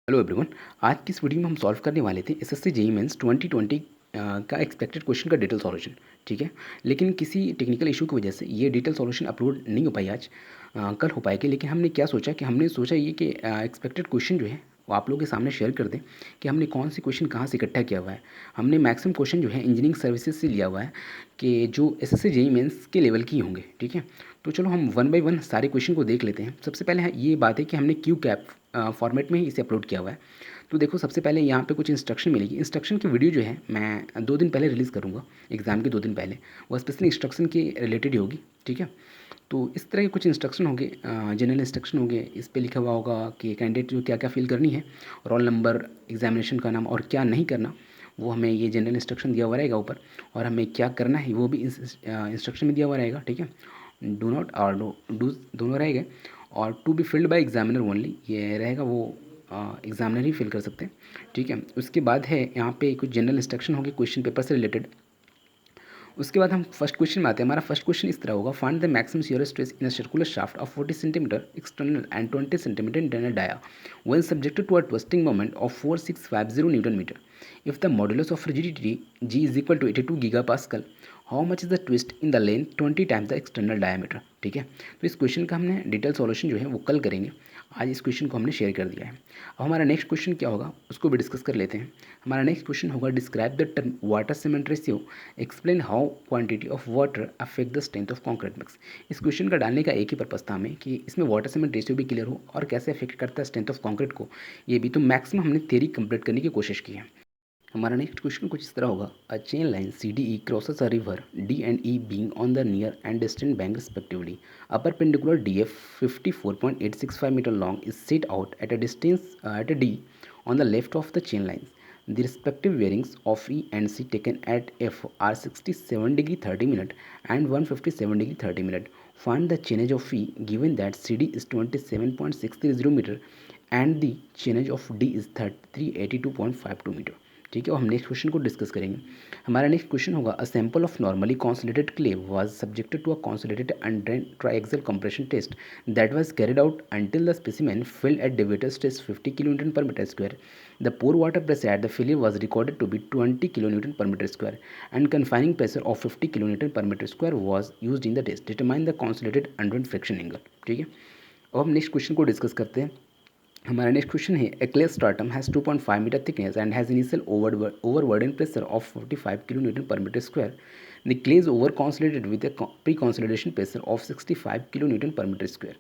Hello everyone. आज की इस वीडियो में हम सॉल्व करने वाले थे एसएससी जेईई मेंस 2020 का एक्सपेक्टेड क्वेश्चन का डिटेल सॉल्यूशन। ठीक है, लेकिन किसी टेक्निकल इशू की वजह से ये डिटेल सॉल्यूशन अपलोड नहीं हो पाई आज। कल हो पाएगी, लेकिन हमने क्या सोचा कि हमने सोचा ये कि एक्सपेक्टेड क्वेश्चन जो है वो आप लोगों के सामने शेयर कर दें कि हमने कौन सी क्वेश्चन कहाँ से इकट्ठा किया हुआ है। हमने मैक्सिमम क्वेश्चन जो है इंजीनियरिंग सर्विसेज से लिया हुआ है कि जो एसएससी जेईई मेंस के लेवल की होंगे। ठीक है, तो चलो हम वन बाय वन सारे क्वेश्चन को देख लेते हैं। सबसे पहले ये बात है कि हमने क्यू कैप फॉर्मेट में ही इसे अपलोड किया हुआ है। तो देखो, सबसे पहले यहाँ पे कुछ इंस्ट्रक्शन मिलेगी। इंस्ट्रक्शन की वीडियो जो है मैं 2 दिन पहले रिलीज़ करूँगा, एग्ज़ाम के 2 दिन पहले। वो स्पेशली इंस्ट्रक्शन के रिलेटेड ही होगी। ठीक है, तो इस तरह के कुछ इंस्ट्रक्शन होंगे, जनरल इंस्ट्रक्शन होंगे। इस पे लिखा हुआ होगा कि कैंडिडेट जो क्या क्या फिल करनी है, रोल नंबर, एग्जामिनेशन का नाम और क्या नहीं करना, वो हमें ये जनरल इंस्ट्रक्शन दिया हुआ रहेगा ऊपर। और हमें क्या करना है वो भी इस इंस्ट्रक्शन में दिया हुआ रहेगा। ठीक है, डू नॉट और डू दोनों रहेंगे। और to be filled by examiner only ये रहेगा, वो एग्जामिनर ही फिल कर सकते हैं। ठीक है, उसके बाद है यहाँ पे कुछ जनरल इंस्ट्रक्शन होंगे क्वेश्चन पेपर से रिलेटेड। उसके बाद हम फर्स्ट क्वेश्चन में आते हैं। हमारा फर्स्ट क्वेश्चन इस तरह होगा, find the maximum shear stress in a circular shaft of 40 centimetre external and 20 centimetre internal dia when subjected to a twisting moment of 4650 Newton meter. If the modulus of rigidity G is equal to 82 gigapascal, how much is the twist in the length 20 times the external diameter. ठीक है, तो इस question का हमने detail solution जो है वो कल करेंगे। आज इस क्वेश्चन को हमने शेयर कर दिया है। अब हमारा नेक्स्ट क्वेश्चन क्या होगा उसको भी डिस्कस कर लेते हैं। हमारा नेक्स्ट क्वेश्चन होगा, describe the term water cement ratio, explain how quantity of water affect the strength of concrete mix. इस क्वेश्चन का डालने का एक ही पर्पज था हमें कि इसमें वाटर सीमेंट रेशियो भी क्लियर हो और कैसे अफेक्ट करता है स्ट्रेंथ ऑफ कॉन्क्रीट को, ये भी। तो मैक्सिमम हमने थ्योरी कंप्लीट करने की कोशिश की है। हमारा नेक्स्ट क्वेश्चन कुछ इस तरह होगा, a chain line C D E crosses a river D and E being on the near and distant bank respectively. A perpendicular D F 54.865 metre long is set out at a distance at a D on the left of the chain lines. The respective bearings of E and C taken at F are 67 degree 30 minute and 157 degree 30 minute. Find the chainage of E given that CD is 27.630 meter and the chainage of D is 382.52 meter. ठीक है, और हम next question को discuss करेंगे। हमारा next question होगा, a sample of normally consolidated clay was subjected to a consolidated undrained triaxial compression test that was carried out until the specimen filled at Devater stress 50 kN per meter square. The pore water pressure at the failure was recorded to be 20 kN per meter square and confining pressure of 50 kN per meter square was used in the test. Determine the consolidated undrained friction angle. ठीक है, अब हम next question को discuss करते हैं। हमारा next question है, a clay stratum has 2.5 metre thickness and has initial overburden pressure of 45 kN per meter square. The clay is over consolidated with a pre-consolidation pressure of 65 kN per meter square.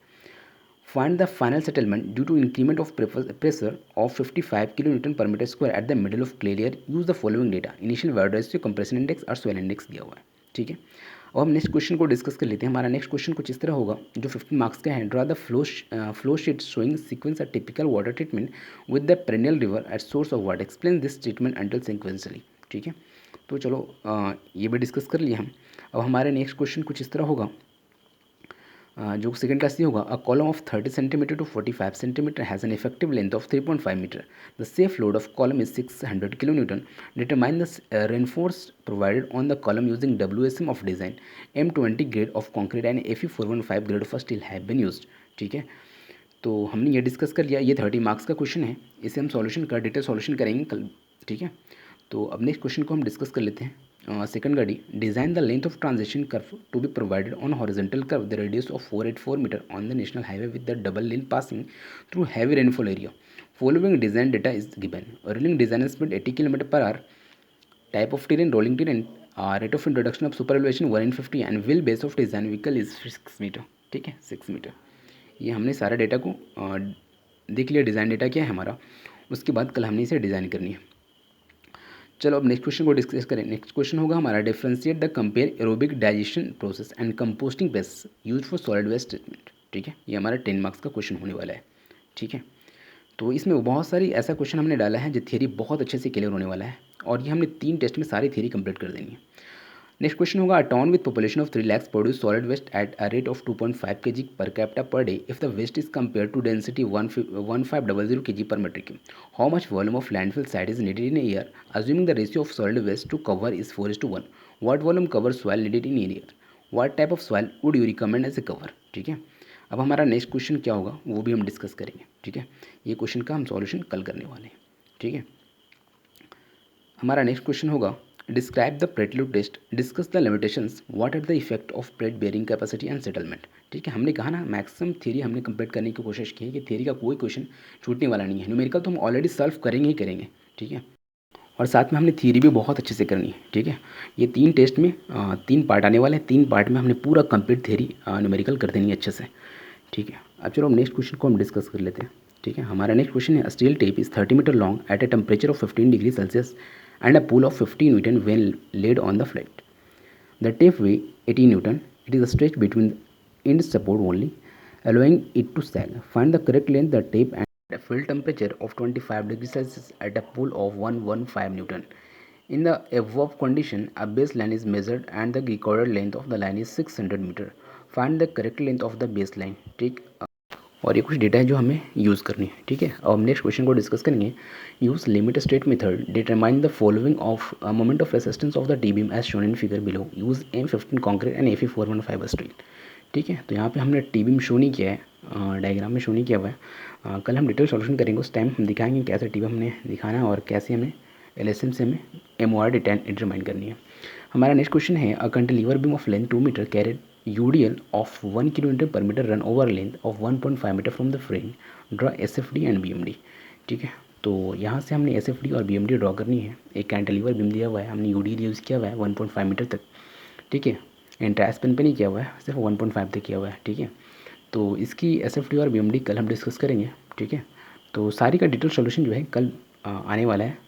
Find the final settlement due to increment of pressure of 55 kN per meter square at the middle of clay layer. Use the following data, initial void ratio, compression index और swell index दिया हुआ है। ठीक है, अब हम next question को discuss कर लेते हैं। हमारा नेक्स्ट क्वेश्चन कुछ इस तरह होगा, जो 15 मार्क्स का है। Draw the flow sheet showing sequence a typical water treatment with the perennial river at source of water, explain this treatment until sequentially. ठीक है, तो चलो ये भी डिस्कस कर लिया हम। अब हमारे नेक्स्ट क्वेश्चन कुछ इस तरह होगा, जो सेकंड क्लास ये होगा, a column of 30 centimetre to 45 centimetre has an effective length of 3.5 metre. The safe load of column is 600 kilo newton. Determine the reinforce provided on the column using WSM of design. M20 grade of concrete and Fe415 grade of steel have been used. ठीक है, तो हमने ये discuss कर लिया। ये 30 marks का question है, इसे हम सॉल्यूशन का डिटेल सॉल्यूशन करेंगे कल। ठीक है, तो अब नेक्स्ट क्वेश्चन को हम डिस्कस कर लेते हैं। सेकंड गाड़ी, design the length of transition curve to be provided on horizontal curve the radius of 484 metre on the national highway with the double lane passing through heavy rainfall area. Following design data is given. Rolling design speed 80 kilometre per hour, type of terrain rolling terrain, rate of introduction of super elevation 1/50 and wheel base of design vehicle is 6 metre. ठीक है, 6 metre. ये हमने सारा data को देख लिया, design data क्या है हमारा। उसके बाद कल हमने इसे डिज़ाइन करनी है। चलो अब नेक्स्ट क्वेश्चन को डिस्कस करें। नेक्स्ट क्वेश्चन होगा हमारा, differentiate the compare aerobic digestion process and composting process use for solid waste treatment. ठीक है, ये हमारा 10 मार्क्स का क्वेश्चन होने वाला है। ठीक है, तो इसमें बहुत सारी ऐसा क्वेश्चन हमने डाला है जो थियरी बहुत अच्छे से क्लियर होने वाला है, और ये हमने 3 टेस्ट में सारी थियरी कंप्लीट कर देनी है। नेक्स्ट क्वेश्चन होगा, a town with population of 3 lakhs produce solid waste at a rate of 2.5 kg per capita per day if the waste is compare to density 1500 kg per meter cube. How much volume of landfill site is needed in year assuming the ratio of solid waste to cover is 4:1। What volume cover soil needed in year, what type of soil would you recommend as a cover. ठीक है, अब हमारा next question क्या होगा वो भी हम discuss करेंगे, ठीक है। ये क्वेश्चन का हम सॉल्यूशन कल करने वाले हैं, ठीक है। हमारा नेक्स्ट क्वेश्चन होगा describe the plate load test, discuss the limitations, what are the effect of plate bearing capacity and settlement, ठीक है। हमने कहा ना मैक्सिमम थ्योरी हमने कंप्लीट करने की कोशिश की है कि थ्योरी का कोई क्वेश्चन छूटने वाला नहीं है। न्यूमेरिकल तो हम ऑलरेडी सॉल्व करेंगे ही करेंगे, ठीक है, और साथ में हमने थ्योरी भी बहुत अच्छे से करनी है, ठीक है। ये 3 टेस्ट में 3 पार्ट आने वाले हैं, 3 पार्ट में हमने पूरा कंप्लीट थ्योरी न्यूमेरिकल कर देनी है अच्छे से, ठीक है। अब चलो हम नेक्स्ट क्वेश्चन को हम डिस्कस कर लेते हैं, ठीक है। हमारा नेक्स्ट क्वेश्चन है steel tape is 30 meter long at a temperature of 15 degree Celsius and a pull of 50 newton when laid on the flat. The tape weigh 80 Newton. It is stretched between the end support only, allowing it to sag. Find the correct length the tape and a fill temperature of 25 degrees Celsius at a pull of 115 Newton. In the above condition, a baseline is measured and the recorded length of the line is 600 meter. Find the correct length of the baseline. ठीक, और ये कुछ data है जो हमें use करनी है, ठीक है। अब हम नेक्स्ट क्वेश्चन को डिस्कस करेंगे। Use limit state method determine the following of moment of resistance of the T beam as shown in figure below. Use M15 concrete and Fe41 fibre steel, ठीक है। तो यहाँ पे हमने टी बीम शो नहीं किया है, डायग्राम में शो नहीं किया हुआ है। कल हम डिटेल सॉल्यूशन करेंगे, उस टाइम हम दिखाएंगे कैसे टी बीम हमने दिखाना है और कैसे हमें LSM से हमें MOR डिटरमाइन करनी है। हमारा नेक्स्ट क्वेश्चन है a cantilever beam of length 2 meter carried UDL of 1 kN per meter run over length of 1.5 meter from the frame. Draw SFD and BMD, ठीक है। तो यहाँ से हमने SFD और BMD ड्रॉ करनी है। एक कैंटिलीवर बीम दिया हुआ है, हमने UDL यूज़ किया हुआ है 1.5 मीटर तक, ठीक है। एंटायर स्पेन पे नहीं किया हुआ है, सिर्फ 1.5 तक किया हुआ है, ठीक है। तो इसकी SFD और BMD कल हम डिस्कस करेंगे, ठीक है। तो सारी का डिटेल सोल्यूशन जो है कल आने वाला है,